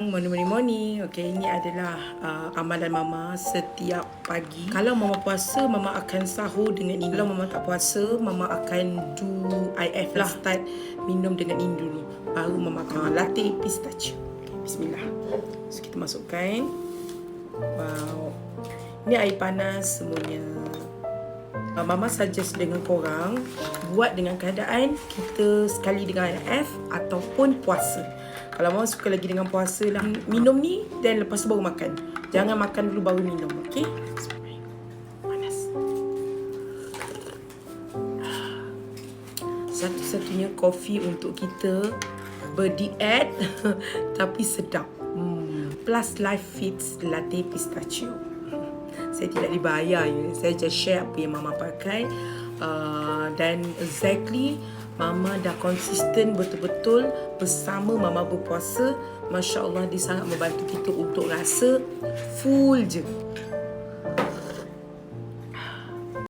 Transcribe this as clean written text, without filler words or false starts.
Morning. Okay, ini adalah amalan Mama setiap pagi. Kalau Mama puasa, Mama akan sahur dengan ini. Kalau Mama tak puasa, Mama akan do IF lah. Start minum dengan ini dulu. Baru Mama akan latte pistachio. Okay, bismillah. So, kita masukkan. Wow. Ini air panas semuanya. Mama suggest dengan korang buat dengan keadaan kita sekali dengan IF ataupun puasa. Kalau Mama suka lagi dengan puasa lah, minum ni dan lepas tu baru makan. Jangan makan dulu baru minum, okey? Panas. Satu-satunya kopi untuk kita berdiet tapi sedap. Plus Life Fits Latte Pistachio. Saya tidak dibayar ya. Saya just share apa yang Mama pakai. Dan exactly Mama dah konsisten betul-betul bersama Mama berpuasa. Masya Allah, dia sangat membantu kita untuk rasa full je.